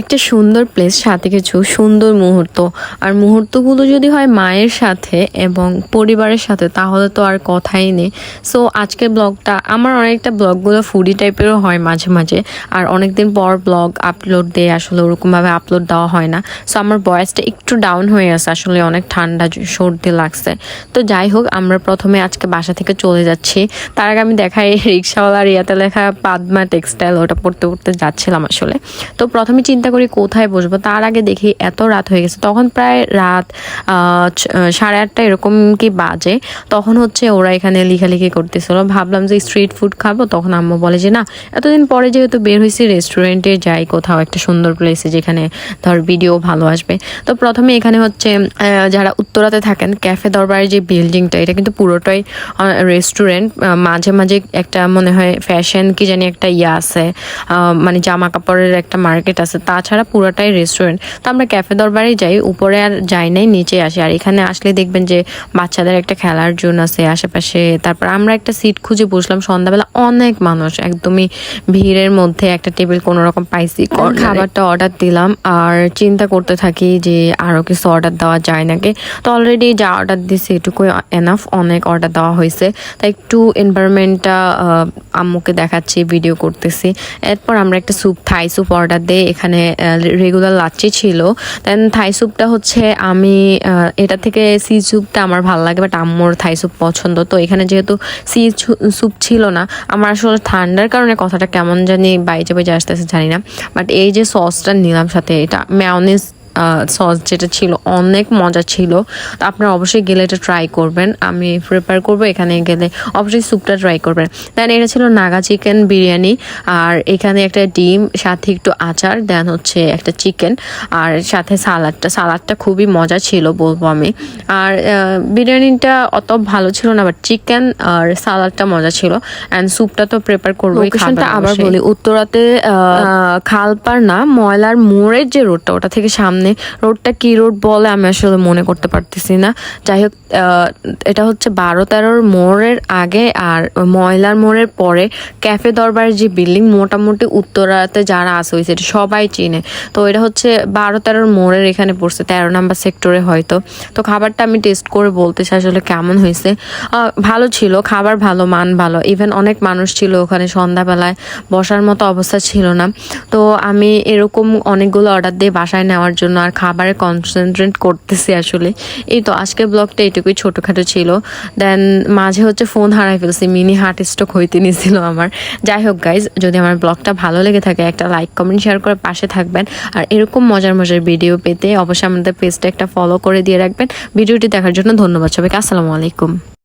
একটা সুন্দর প্লেস, সাথে কিছু সুন্দর মুহূর্ত। আর মুহূর্তগুলো যদি হয় মায়ের সাথে এবং পরিবারের সাথে, তাহলে তো আর কথাই নেই। সো আজকের ব্লগটা আমার, অনেকটা ব্লগগুলো ফুডি টাইপেরও হয় মাঝে মাঝে, আর অনেকদিন পর ব্লগ আপলোড দেয়, আসলে ওরকমভাবে আপলোড দেওয়া হয় না। সো আমার ভয়েসটা একটু ডাউন হয়ে আছে, আসলে অনেক ঠান্ডা সর্দি লাগছে। তো যাই হোক, আমরা প্রথমে আজকে বাসা থেকে চলে যাচ্ছি। তার আগে আমি দেখাই রিক্সাওয়ালার ইয়াতে লেখা পাদমা টেক্সটাইল, ওটা পড়তে পড়তে যাচ্ছিলাম আসলে। তো প্রথমে চিন্তা করি কোথায় বসবো, তার আগে দেখি এত রাত হয়ে গেছে। তখন প্রায় রাত 8:30 এরকম কি বাজে। তখন হচ্ছে ওরা এখানে লিখালিখি করতেছিল। ভাবলাম যে স্ট্রিট ফুড খাবো, তখন আম্মু বলে যে না, এতদিন পরে যেহেতু বের হয়েছি, রেস্টুরেন্টে যাই কোথাও একটা সুন্দর প্লেসে যেখানে ধর ভিডিও ভালো আসবে। তো প্রথমে এখানে হচ্ছে যারা উত্তরাতে থাকেন, ক্যাফে দরবারের যে বিল্ডিংটা, এটা কিন্তু পুরোটাই রেস্টুরেন্ট। মাঝে মাঝে একটা মনে হয় ফ্যাশন কি জানি একটা ইয়া আছে, মানে জামা কাপড়ের একটা মার্কেট আছে, তাছাড়া পুরোটাই রেস্টুরেন্ট। তো আমরা ক্যাফে দরবারেই যাই, উপরে আর যাই নাই, নিচে আসি। আর এখানে আসলে দেখবেন যে বাচ্চাদের একটা খেলার জোন আছে আশেপাশে। তারপর আমরা একটা সিট খুঁজে বসলাম। সন্ধ্যাবেলা অনেক মানুষ, একদমই ভিড়ের মধ্যে একটা টেবিল কোনো রকম পাইছি, খাবারটা অর্ডার দিলাম। আর চিন্তা করতে থাকি যে আরও কিছু অর্ডার দেওয়া যায় নাকি। তো অলরেডি যা অর্ডার দিয়েছি এটুকুই এনাফ, অনেক অর্ডার দেওয়া হয়েছে। তাই একটু এনভায়রনমেন্টটা আম্মুকে দেখাচ্ছি, ভিডিও করতেছি। এরপর আমরা একটা স্যুপ, থাই স্যুপ অর্ডার দিই। এখানে রেগুলার লাচ্ছি ছিল। দেন থাই স্যুপটা হচ্ছে আমি এটা থেকে সি স্যুপটা আমার ভালো লাগে, বাট আম্মুর থাই স্যুপ পছন্দ। তো এখানে যেহেতু সি স্যুপ ছিল না, আমার আসলে ঠান্ডার কারণে কথাটা কেমন জানি বাইজে বাইজে আসতেছে জানি না, বাট এই যে সসটা নিলাম সাথে, এটা মেয়োনিজ সস যেটা ছিল, অনেক মজা ছিল। তো আপনারা অবশ্যই গেলে এটা ট্রাই করবেন, আমি প্রিপেয়ার করবো। এখানে গেলে অবশ্যই স্যুপটা ট্রাই করবেন। দেন এটা ছিল নাগা চিকেন বিরিয়ানি, আর এখানে একটা ডিম, সাথে একটু আচার, দেন হচ্ছে একটা চিকেন, আর সাথে সালাডটা খুবই মজা ছিল বলবো আমি। আর বিরিয়ানিটা অত ভালো ছিল না, বাট চিকেন আর সালাডটা মজা ছিল। অ্যান্ড স্যুপটা তো প্রিপেয়ার করবো। লোকেশনটা আবার বলি, উত্তরাতে খালপার না, ময়লার মোড়ের যে রোডটা, ওটা থেকে সামনে। রোডটা কি রোড বলে আমি আসলে মনে করতে পারতেছি না। যাই হোক, এটা হচ্ছে 12-13 মোড়ের আগে আর ময়লার মোড়ের পরে ক্যাফে দরবারের যে বিল্ডিং, মোটামুটি উত্তরাতে যারা আছে ওই সাইডে সবাই চিনে। তো এটা হচ্ছে 12-13 মোড়ের এখানে পড়ছে, 13 নম্বর সেক্টরে হয়তো। তো খাবারটা আমি টেস্ট করে বলতেছি আসলে কেমন হয়েছে। ভালো ছিল খাবার, ভালো মান ভালো। ইভেন অনেক মানুষ ছিল ওখানে, সন্ধ্যাবেলায় বসার মতো অবস্থা ছিল না। তো আমি এরকম অনেকগুলো অর্ডার দিয়ে বাসায় নেওয়ার জন্য আর খাবারে কনসেন্ট্রেট করতেছি আসলে। এই তো আজকের ব্লগটা এইটুকুই, ছোটোখাটো ছিল। দেন মাঝে হচ্ছে ফোন হারাই ফেলছি, মিনি হার্ট স্ট্রোক হইতে নিয়েছিল আমার। যাই হোক গাইজ, যদি আমার ব্লগটা ভালো লেগে থাকে, একটা লাইক কমেন্ট শেয়ার করে পাশে থাকবেন। আর এরকম মজার মজার ভিডিও পেতে অবশ্যই আমাদের পেজটা একটা ফলো করে দিয়ে রাখবেন। ভিডিওটি দেখার জন্য ধন্যবাদ সবাইকে। আসসালামু আলাইকুম।